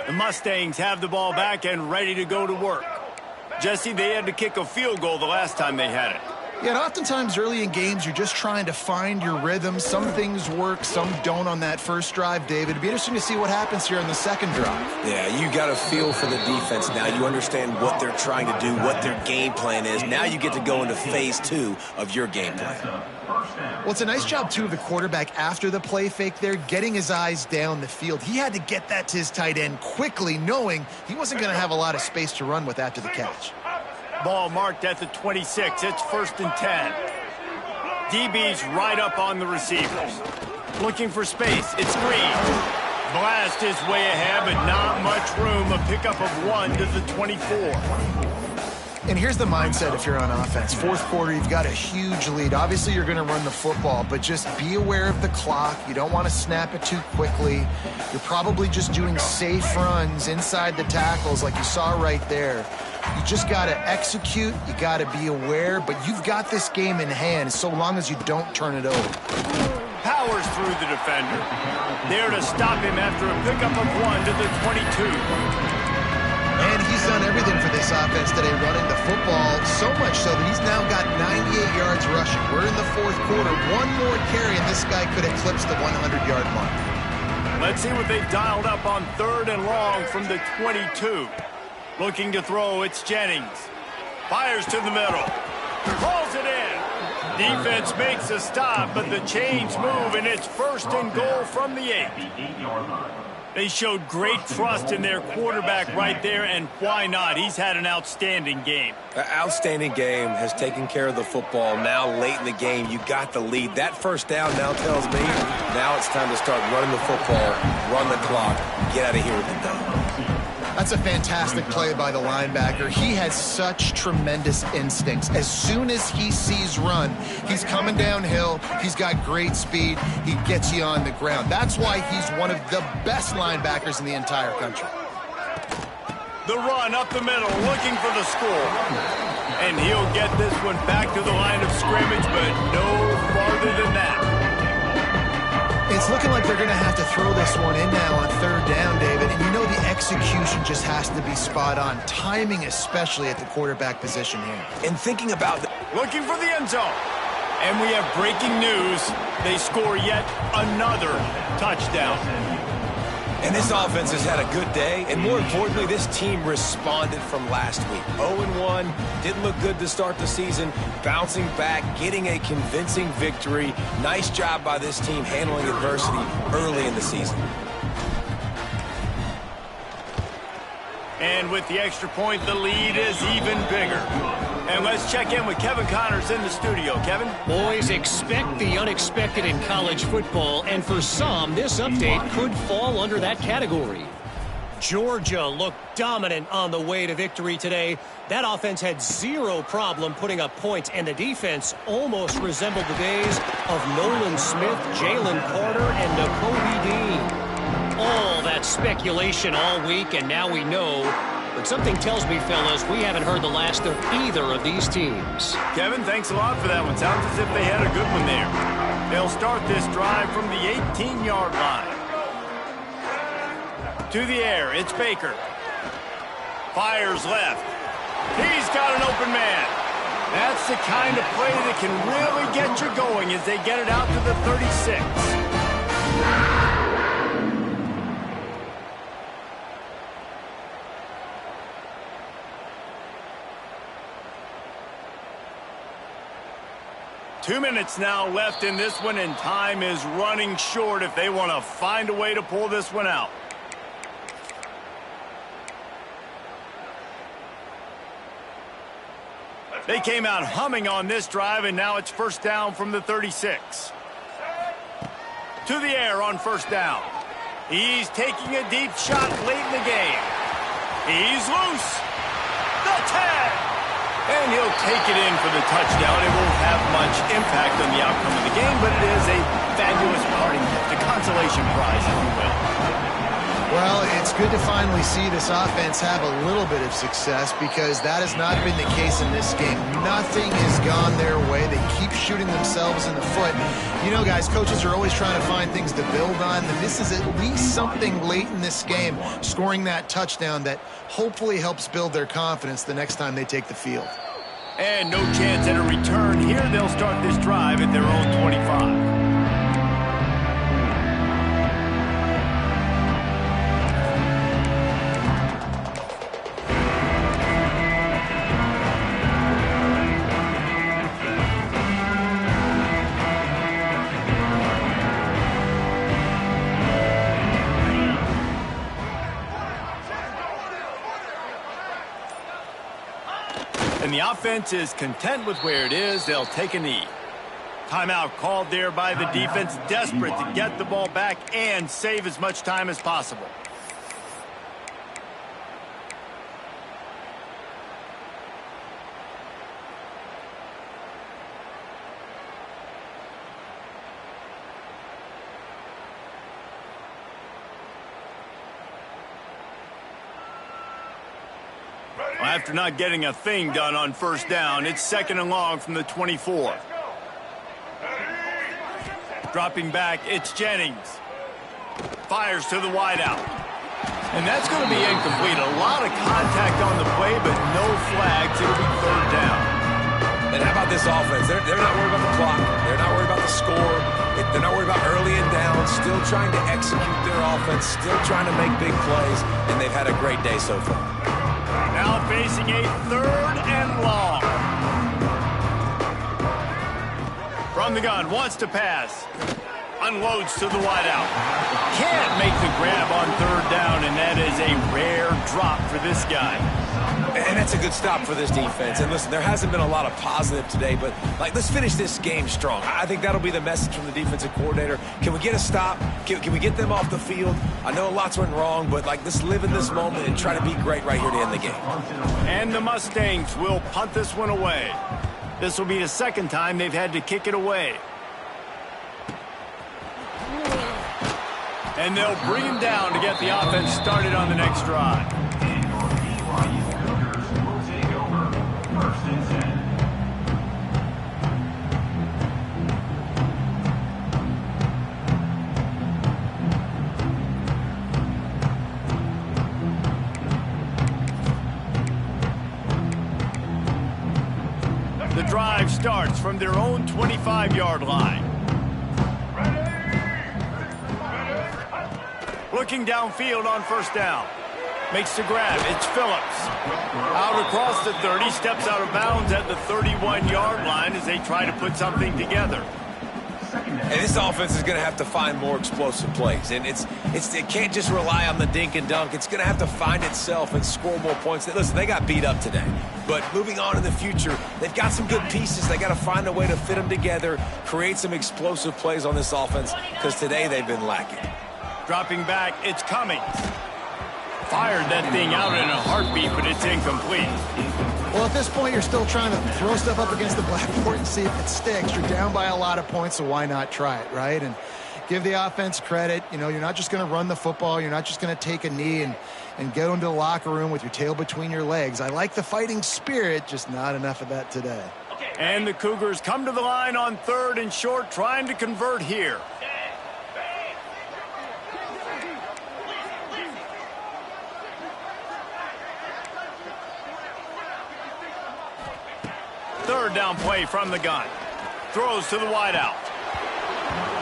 The Mustangs have the ball back and ready to go to work. Jesse, they had to kick a field goal the last time they had it.
Yeah, and oftentimes early in games, you're just trying to find your rhythm. Some things work, some don't on that first drive, David. It'd be interesting to see what happens here on the second drive.
Yeah, you got a feel for the defense now. You understand what they're trying to do, what their game plan is. Now you get to go into phase 2 of your game plan.
Well, it's a nice job, too, of the quarterback after the play fake there, getting his eyes down the field. He had to get that to his tight end quickly, knowing he wasn't going to have a lot of space to run with after the catch.
Ball marked at the 26. It's 1st and 10. DB's right up on the receivers. Looking for space. It's Green. Blast is way ahead, but not much room. A pickup of 1 to the 24.
And here's the mindset if you're on offense. Fourth quarter, you've got a huge lead. Obviously, you're going to run the football, but just be aware of the clock. You don't want to snap it too quickly. You're probably just doing safe runs inside the tackles like you saw right there. You just got to execute. You got to be aware, but you've got this game in hand so long as you don't turn it over.
Powers through the defender. There to stop him after a pickup of 1 to the 22.
And he's done everything for this offense today, running the football, so much so that he's now got 98 yards rushing. We're in the fourth quarter. One more carry, and this guy could eclipse the 100-yard mark.
Let's see what they've dialed up on 3rd and long from the 22. Looking to throw, it's Jennings. Fires to the middle. Calls it in. Defense makes a stop, but the chains move, and it's 1st and goal from the 8. They showed great trust in their quarterback right there, and why not? He's had an outstanding game.
An outstanding game, has taken care of the football. Now late in the game, you got the lead. That first down now tells me now it's time to start running the football, run the clock, get out of here with the done.
That's a fantastic play by the linebacker. He has such tremendous instincts. As soon as he sees run, he's coming downhill. He's got great speed. He gets you on the ground. That's why he's one of the best linebackers in the entire country.
The run up the middle, looking for the score. And he'll get this one back to the line of scrimmage, but no farther than that.
It's looking like they're going to have to throw this one in now on 3rd down, David. And you know the execution just has to be spot on. Timing, especially at the quarterback position here.
And thinking about
Looking for the end zone. And we have breaking news. They score yet another touchdown.
And this offense has had a good day, and more importantly, this team responded from last week. 0-1, didn't look good to start the season, bouncing back, getting a convincing victory. Nice job by this team handling adversity early in the season.
And with the extra point, the lead is even bigger. And let's check in with Kevin Connors in the studio. Kevin?
Boys, expect the unexpected in college football, and for some, this update could fall under that category. Georgia looked dominant on the way to victory today. That offense had zero problem putting up points, and the defense almost resembled the days of Nolan Smith, Jalen Carter, and Nakobe Dean. All that speculation all week, and now we know. But something tells me, fellas, we haven't heard the last of either of these teams.
Kevin, thanks a lot for that one. Sounds as if they had a good one there. They'll start this drive from the 18-yard line. To the air, it's Baker. Fires left. He's got an open man. That's the kind of play that can really get you going as they get it out to the 36. 2 minutes now left in this one, and time is running short if they want to find a way to pull this one out. They came out humming on this drive, and now it's first down from the 36. To the air on first down. He's taking a deep shot late in the game. He's loose. The 10. And he'll take it in for the touchdown. It won't have much impact on the outcome of the game, but it is a fabulous parting gift, a consolation prize, if you will.
Well, it's good to finally see this offense have a little bit of success because that has not been the case in this game. Nothing has gone their way. They keep shooting themselves in the foot. You know, guys, coaches are always trying to find things to build on, and this is at least something late in this game, scoring that touchdown that hopefully helps build their confidence the next time they take the field.
And no chance at a return here. They'll start this drive at their own 25. And the offense is content with where it is. They'll take a knee. Timeout called there by the defense, desperate to get the ball back and save as much time as possible. After not getting a thing done on first down, it's second and long from the 24. Dropping back, it's Jennings. Fires to the wideout. And that's going to be incomplete. A lot of contact on the play, but no flags. It'll be third down.
And how about this offense? They're not worried about the clock. They're not worried about the score. They're not worried about early and down. Still trying to execute their offense. Still trying to make big plays. And they've had a great day so far.
Now facing a third and long. From the gun, wants to pass. Unloads to the wideout. Can't make the grab on third down, and that is a rare drop for this guy.
And that's a good stop for this defense. And listen, there hasn't been a lot of positive today, but let's finish this game strong. I think that'll be the message from the defensive coordinator. Can we get a stop? Can we get them off the field? I know lots went wrong, but let's live in this moment and try to be great right here to end the game.
And the Mustangs will punt this one away. This will be the second time they've had to kick it away. And they'll bring him down to get the offense started on the next drive. The drive starts from their own 25-yard line. Looking downfield on first down. Makes the grab. It's Phillips. Out across the 30, steps out of bounds at the 31-yard line as they try to put something together.
And this offense is going to have to find more explosive plays. And it can't just rely on the dink and dunk. It's going to have to find itself and score more points. Listen, they got beat up today. But moving on in the future, they've got some good pieces. They got to find a way to fit them together, create some explosive plays on this offense, because today they've been lacking.
Dropping back, it's Cummings. Fired that thing out in a heartbeat, but it's incomplete.
Well, at this point, you're still trying to throw stuff up against the blackboard and see if it sticks. You're down by a lot of points, so why not try it, right? And give the offense credit. You know, you're not just going to run the football. You're not just going to take a knee and go into the locker room with your tail between your legs. I like the fighting spirit, just not enough of that today.
And the Cougars come to the line on 3rd and short, trying to convert here. Third down play from the gun. Throws to the wideout.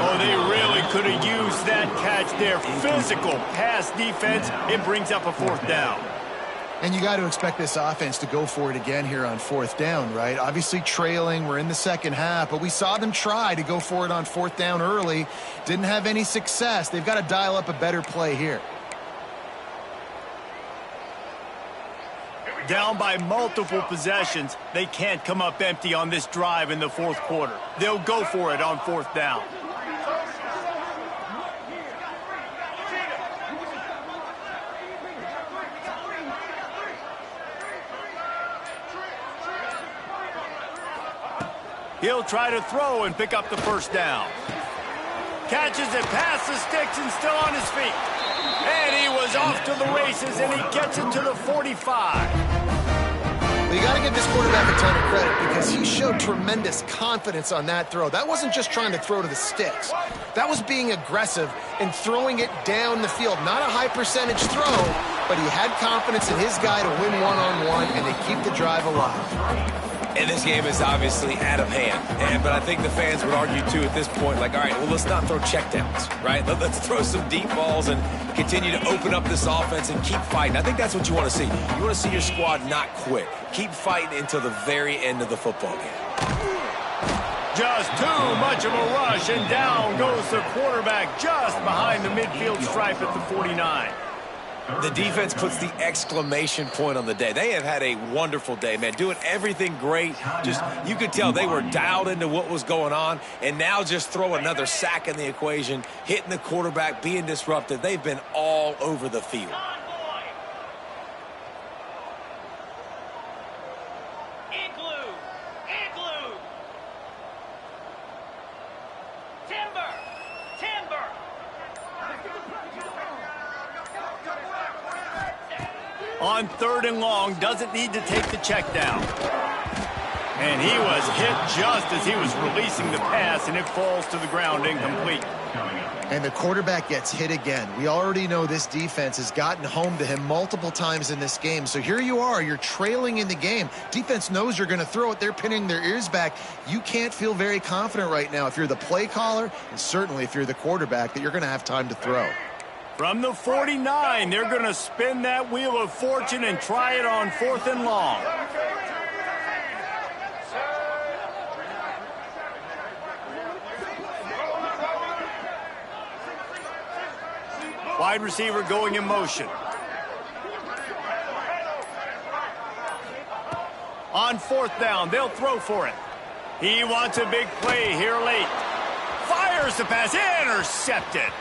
Oh, they really could have used that catch there. Physical pass defense. It brings up a 4th down.
And you got to expect this offense to go for it again here on 4th down, right? Obviously trailing. We're in the second half, but we saw them try to go for it on 4th down early. Didn't have any success. They've got to dial up a better play here.
Down by multiple possessions, they can't come up empty on this drive in the 4th quarter. They'll go for it on 4th down. He'll try to throw and pick up the 1st down. Catches it past the sticks and still on his feet. And he was off to the races, and he gets it to the 45.
Well, you got to give this quarterback a ton of credit because he showed tremendous confidence on that throw. That wasn't just trying to throw to the sticks. That was being aggressive and throwing it down the field. Not a high percentage throw, but he had confidence in his guy to win one-on-one and to keep the drive alive.
And this game is obviously out of hand. But I think the fans would argue, too, at this point, like, all right, well, let's not throw checkdowns, right? Let's throw some deep balls and continue to open up this offense and keep fighting. I think that's what you want to see. You want to see your squad not quit. Keep fighting until the very end of the football game.
Just too much of a rush, and down goes the quarterback just behind the midfield stripe at the 49.
The defense puts the exclamation point on the day. They have had a wonderful day, man, doing everything great. Just, you could tell they were dialed into what was going on, and now just throw another sack in the equation, hitting the quarterback, being disruptive. They've been all over the field.
On 3rd and long, doesn't need to take the check down. And he was hit just as he was releasing the pass, and it falls to the ground incomplete.
And the quarterback gets hit again. We already know this defense has gotten home to him multiple times in this game. So here you are, you're trailing in the game. Defense knows you're going to throw it. They're pinning their ears back. You can't feel very confident right now if you're the play caller, and certainly if you're the quarterback, that you're going to have time to throw.
From the 49, they're going to spin that wheel of fortune and try it on 4th and long. Wide receiver going in motion. On 4th down, they'll throw for it. He wants a big play here late. Fires the pass, intercepted.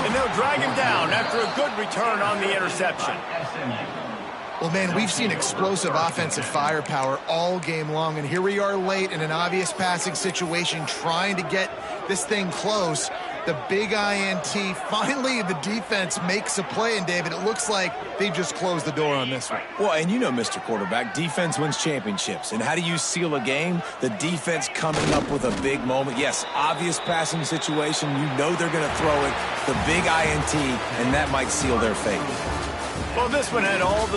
And they'll drag him down after a good return on the interception.
Well, man, we've seen explosive offensive firepower all game long, and here we are late in an obvious passing situation trying to get this thing close. The big INT, finally the defense makes a play, and David, it looks like they've just closed the door on this one.
Well, and you know, Mr. Quarterback, defense wins championships. And how do you seal a game? The defense coming up with a big moment. Yes, obvious passing situation. You know they're going to throw it. The big INT, and that might seal their fate.
Well, this one had all the